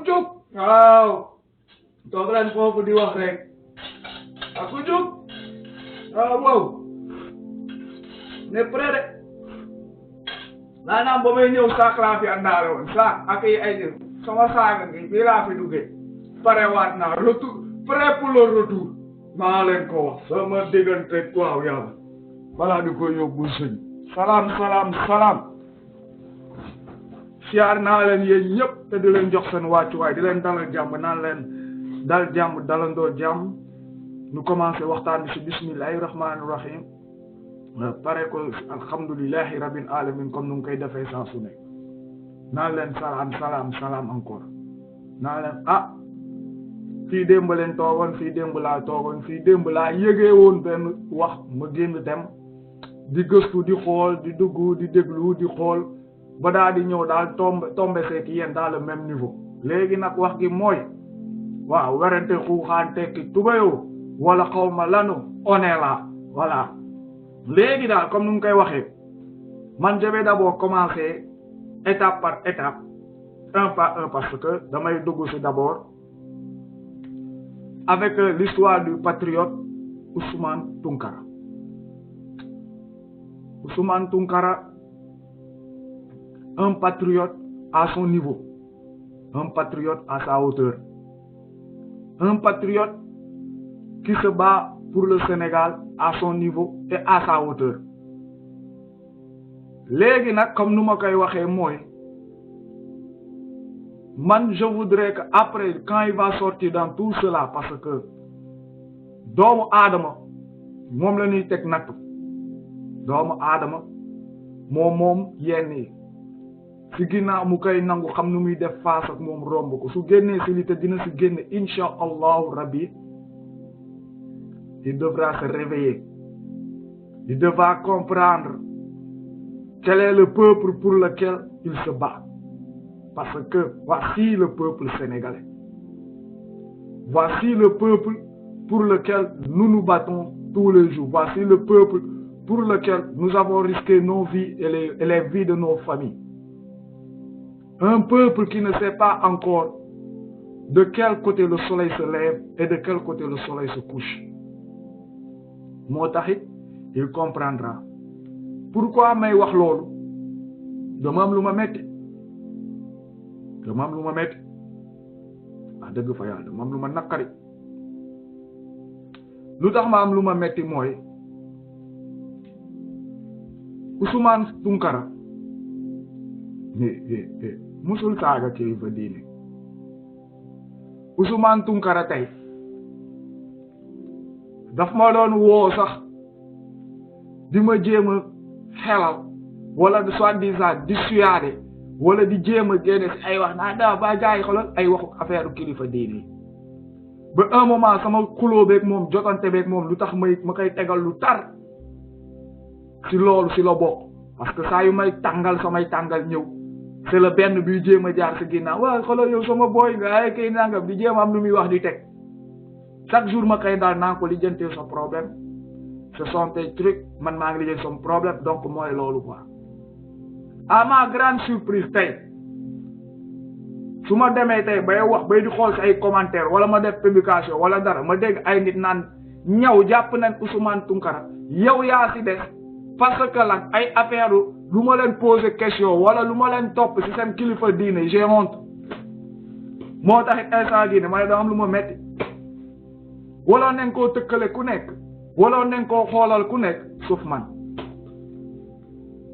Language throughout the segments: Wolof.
Cuk waaw toog leen foofu di wax rek aku Cuk waaw ne prêt de maanaam ba may ñëw saak laa fi àndaale woon saak ak ay sama saaga ngi bii laa fi duggee parewaat naa retour prêt pour le retour maa leen ko wax sama diggante waaw yàlla balaa di ko yóbbu sëñ salaam siyaar naa leen yéen ñëpp te di leen jox seen wàccuwaay di leen dalal jàmm naan leen dal jàmm dalandoo jàmm ñu commencé waxtaan bi si bismillahi rahmaani rahim pare ko alhamdulillahi rabbil alamin comme nu ngi koy defee saa su ne naan leen salaam encore naan leen fii démb leen toogoon fii démb laa toogoon fii démb laa yëgee woon benn wax ma génn dem di gëstu di xool di dugg di déglu di xool ba daal di ñëw daal tombé seeg yéen dans le même niveau léegi nag wax gi mooy waaw werante xuuxaan tekki tubayoo wala xaw ma lanu on est là voilà léegi daal comme nu mu koy waxee man je vais d'abord commencer étape par étape un par un parce que damay dugg ci d'abord avec l'histoire du patriote Ousmane Tounkara. Ousmane Tounkara, un patriote à son niveau, un patriote à sa hauteur, un patriote qui se bat pour le Sénégal à son niveau et à sa hauteur. Léegi nag comme nu ma koy waxee mooy man je voudrais que après quand il va sortir dans tout cela parce que doomu aadama moom la ñuy teg nattu doomu aadama moom yenn yi si ginnaaw mu koy nangu xam nu muy def face ak moom romb ko su génnee si li te dina si génne insha allahu rabbi il devra se réveiller il devra comprendre quel est le peuple pour lequel il se bat. Parce que voici le peuple sénégalais. Voici le peuple pour lequel nous nous battons tous les jours. Voici le peuple pour lequel nous avons risqué nos vies et les vies de nos familles. Un peuple qui ne sait pas encore de quel côté le soleil se lève et de quel côté le soleil se couche. Moo taxit il comprendra. Pourquoi may wax loolu dama am lu ma metti dëgg fa yàlla dama am lu ma naqari lu tax ma am lu ma metti mooy Ousmane Tounkara musul saaga kilifa diine Ousmane Tounkara tey daf ma doon woo sax di ma jéem a xelal wala de soi-disant dissuader wala di jéem a génne si ay wax naa daa ba gars yi xoolal ay waxu affaire kilifa diine yi ba un moment sama xuloo beeg moom jotante beeg moom lu tax ma koy tegal lu tar si loolu si la bokk parce que saa yu may tàngal samay tàngal ñëw c'est le benn buy jéem a jaar si ginnaaw waaw xoolal yow sama booy nga ay kay nangam di jéem am lu muy wax di teg chaque jour ma koy daal naa ko lijjantee sa problème ce sont tes trucs man maa ngi lijjanti son problème donc mooy loolu quoi. À ma grande surprise tey su ma demee tey bay wax bay di xool si ay commentaires wala ma def publication wala dara ma dégg ay nit naan ñaw jàpp nañ Ousmane Tounkara yow yaa si des parce que lan ay affaire lu ma leen poser question wala lu ma leen topp si seen kilifa diine j'ai honte moo taxit instant gii ne ma ne dama am lu ma metti wala nañ koo tëkkale ku nekk wala nañ koo xoolal ku nekk sauf man.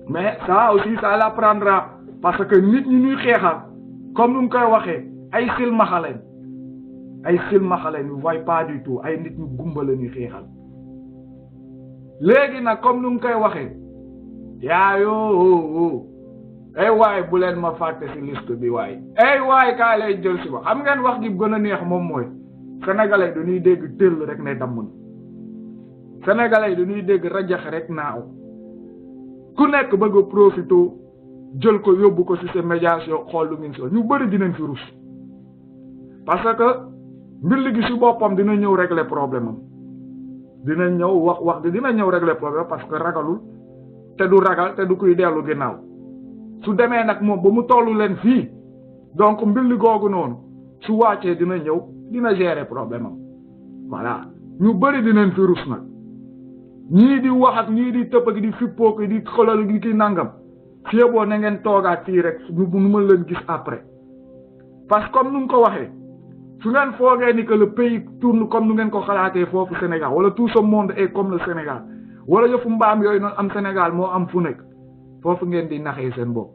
Mais ça aussi ça l'apprendra parce que nit ñi ñuy xeexal comme nu mu koy waxee ay silmaxa lañ ñu voit pas du tout ay nit ñu gumba la ñuy xeexal léegi nag comme nu mu koy waxee yaayoo ay waay bu leen ma fàtte ci liste bi waay ay waay kaa lay jël si ba xam ngeen wax gi gën a neex moom mooy sénégalais dañuy dégg tëll rek ne damm na sénégalais dañuy dégg rajax rek naaw ku nekk bëgg a profité jël ko yóbbu ko ci ces médiations xool lu ngeen si ñu bëri dinañ fi rus parce que mbir gi ci boppam dina ñëw régler problème am dina ñëw wax dina ñëw régler problème parce que ragalul te du ragal te du kuy dellu ginnaaw su demee nag moom ba mu tollu leen fii donc mbir googu noonu su wàccee dina ñëw dina gérer problème am voilà ñu bëri dinañ fi rus nag ñii di wax ak ñii di tëpp ak di fippoo di xolal di ki nangam fii boo na ngeen toogaat fii rek nu mën leen gis après parce que comme nu ko waxee su ngeen foogee ni que le pays tourne comme nu ngeen ko xalaatee foofu Sénégal wala tout ce monde est comme le Sénégal wala yëfu mbaam yooyu noonu am Sénégal moo am fu nekk foofu ngeen di naxee seen bopp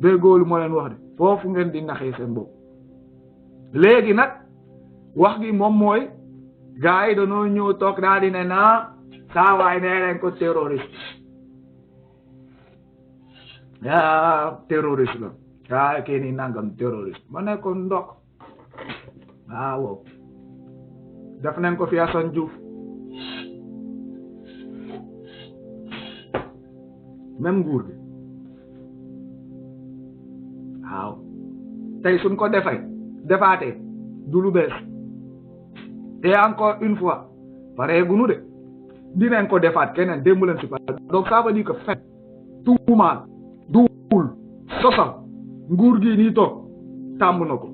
déggoolu moo leen wax de foofu ngeen di naxee seen bopp léegi nag wax gi moom mooy gars yi dañoo ñëw toog daal di ne naa saa waay nee leen ko terroriste terroriste la kii nii nangam terroriste ma ne ko ndok waaw def nañ ko fi Assane Diouf même nguur gi waaw tey suñ ko defaatee du lu bees et encore une fois pare gunu de dinañ ko defaat keneen démb leen si pa donc ça veut dire que fen tuumaal duul sosal nguur gi nii toog tàmb na ko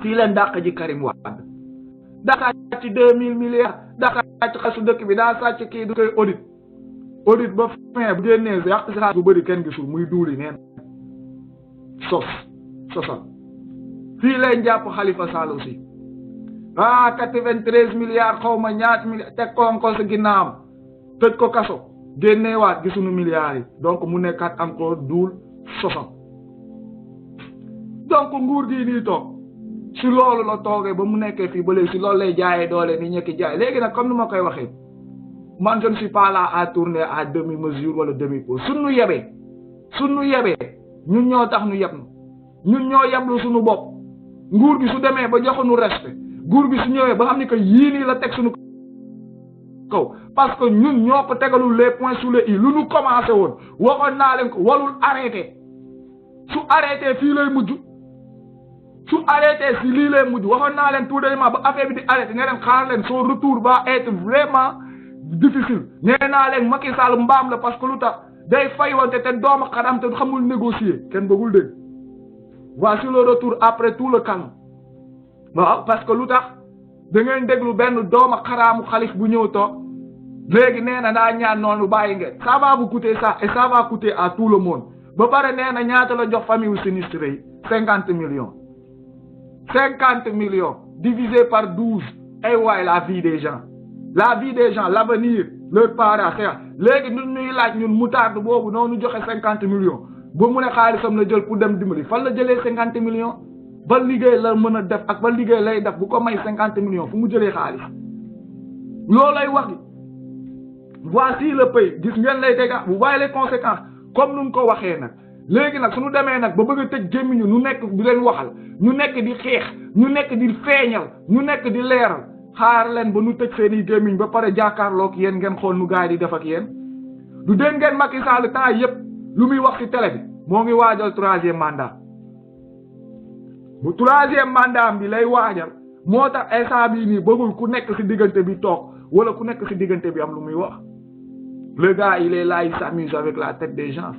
fii leen dàq ji Karim Wade daa sàcc 2000 milliards daa sàcc xasu dëkk bi daa sàcc kii du koy audit ba fin bu génnee yàq si xaalis bu bëri kenn gisul muy duuli neen sosal fii leen jàpp Khalifa Sall aussi 93 milliards xaw ma ñaat milliards teg ko sa ginnaawam tëj ko kaso génneewaat gisuñu milliards yi donc mu nekkaat encore duul sosal donc nguur gi nii toog si loolu la toogee ba mu nekkee fii ba léegi si loolu lay jaayee doole ni ñekki jaay léegi nag comme ni ma koy waxee man je ne suis pas là à tourner à demi mesure wala demi pause suñu yebee ñun ñoo tax ñu yeb ñun ñoo yeblu suñu bopp nguur gi su demee ba joxuñu respect nguur gi su ñëwee ba xam ni que yii nii la teg suñu kaw parce que ñun ñoo ko tegalul les points sur les i lu ñu commencé woon waxoon naa leen ko walul arrêté su arrêté fii lay mujj su arrêté si lii lay mujj waxoon naa leen tout dernièrement ba affaire bi di arrêté ne leen xaar leen son retour va être vraiment difficile nee naa leen Macky Sall mbaam la parce que lu tax day faywante te doomu xaram te xamul négocier kenn bëggul dégg voici le retour après tout le calme waaw parce que lu tax da ngeen déglu benn doomu xaraamu xalif bu ñëw toog léegi nee na daa ñaan noonu bàyyi ngeen ça va vous coûter ça et ça va coûter à tout le monde ba pare nee na ñaata la jox famille wu sinistré yi 50 millions 50 millions divisé par 12 ay waay la vie des gens l'avenir leur parents léegi ñun ñuy laaj ñun moutarde boobu noonu joxe 50 millions ba mu ne xaalisam la jël pour dem dimbali fan la jëlee 50 millions ba liggéey la mën a def ak ba liggéey lay def bu ko may 50 millions fu mu jëlee xaalis loolay wax gi voici le pays gis ngeen lay dégg vous voyez les conséquences comme nu mu ko waxee nag léegi nag suñu demee nag ba bëgg a tëj gémmiñu ñu nekk di leen waxal ñu nekk di xeex ñu nekk di feeñal ñu nekk di leeral xaar leen ba ñu tëj seeni gémmiñ ba pare jàkkaarloog yéen ngeen xool nu gaay di def ak yéen du dégg ngeen Macky Sall temps yëpp lu muy wax ci télé bi moo ngi waajal 3e mandat bu 3e mandat bi lay waajal moo tax instant bii nii bëggul ku nekk ci diggante bi toog wala ku nekk ci diggante bi am lu muy wax le gars il est là il s'amuse avec la tête des gens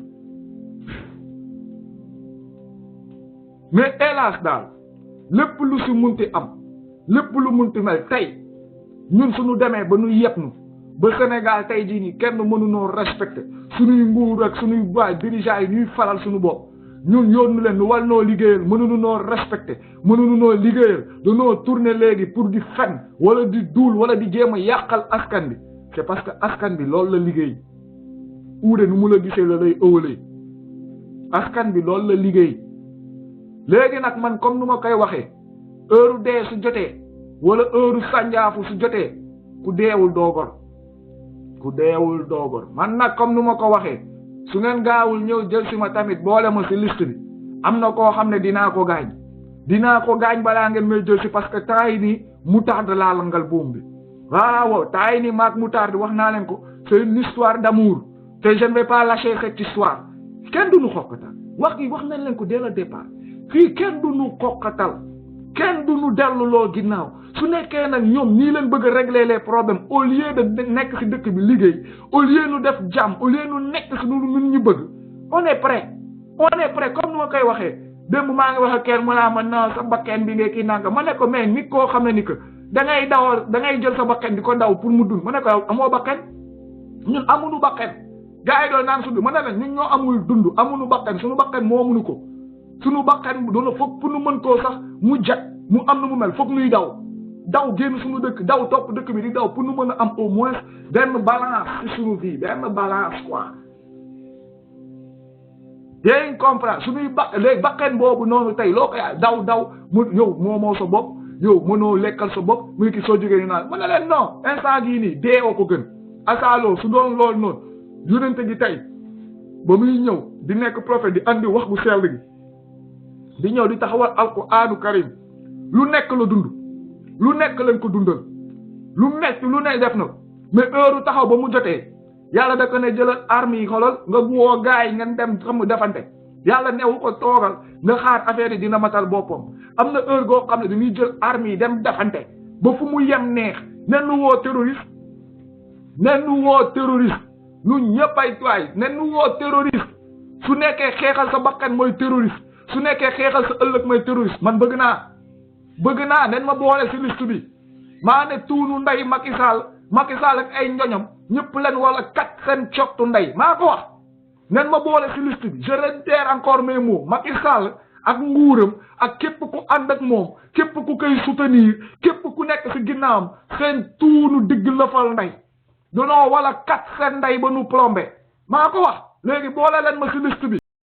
mais hélas daal lépp lu ci munti am lépp lu munti mel tey ñun suñu demee ba ñu yëpp nu ba Sénégal tey jii nii kenn mënunoo respecté suñuy nguur ak suñuy baay dirigeants yi ñuy falal suñu bopp ñun yoonu leen nu wal noo liggéeyal mënuñu noo respecté mënuñu noo liggéeyal dañoo tourner léegi pour di fen wala di duul wala di jéem a yàqal askan bi c'est parce que askan bi loolu la liggéey uude nu mu la gisee la lay ëwalee askan bi loolu la liggéey léegi nag man comme nu ma koy waxee heure dee su jotee wala heure sànjaafu su jotee ku deewul doogor man nag comme nu ma ko waxee su ngeen gaawul ñëw jël si ma tamit boole ma si liste bi am na koo xam ne dinaa ko gaañ balaa ngeen may jël si parce que temps yi nii moutarde laa langal buum bi waaw temps yi nii maag moutarde wax naa leen ko c'est une histoire d'amour te je ne vais pas lâcher cette histoire kenn du nu xoqatal wax nañ leen ko dès le départ fii kenn du nu xoqatal kenn du nu delluloo ginnaaw su nekkee nag ñoom nii leen bëgg a régler les problèmes au lieu de nekk ci dëkk bi liggéey au lieu nu def jàmm au lieu nu nekk ci nu ñu bëgg on est prêt comme ni ma koy waxee démb maa ngi wax ak kenn mu naa ma non sa bakken bi nga kii nanga ma ne ko mais nit koo xam ne ni que da ngay jël sa bakken di ko daw pour mu dund ma ne ko amoo bakken ñun amuñu bakken gars yi doon naan suñu ma ne la ñun ñoo amul dund amuñu bakken suñu bakken moomuñu ko suñu bakken doona foog pour nu mën koo sax mu jag mu am na mu mel foog nuy daw génn suñu dëkk daw topp dëkk bi di daw pour nu mën a am au moins benn balance ci suñu vie benn balance quoi yéen comprendre suñuy léegi bakken boobu noonu tey loo koy daw mu yow moomoo sa bopp yow mënoo lekkal sa bopp muy ki soo jógee ñu naan mën na leen non instant gii nii deewoo ko gën asaaloo su doon loolu noonu yonente gi tey ba muy ñëw di nekk prophète di andi wax bu sell gi di ñëw di taxawal alquraanu karim lu nekk la dund lu nekk lañ ko dundal lu nekk lu ne def na mais heure taxaw ba mu jotee yàlla da ko ne jëlal armes yi xolal nga woo gaay ngeen dem xam defante yàlla newu ko toogal nga xaar affaire yi dina matal boppam am na heure goo xam ne dañuy jël armes yi dem defante ba fu mu yem neex nen nu woo terroriste nu ñëpp ay tuwaay nen nu woo terroriste su nekkee xeexal sa bakkan mooy terroriste su nekkee xeexal sa ëllëg mooy terroriste man bëgg naa nen ma boole si liste bi maa ne tuunu nday Macky Sall ak ay njoñam ñëpp leen wala kat seen cottu ndey maa ko wax nen ma boole si liste bi je réitère encore mes mots Macky Sall ak nguuram ak képp ku ànd ak moom képp ku koy soutenir képp ku nekk si ginnaawam seen tuunu digg lëfal ndey danoo wala kat seen ndey ba nu plombé maa ko wax léegi boole leen ma si liste bi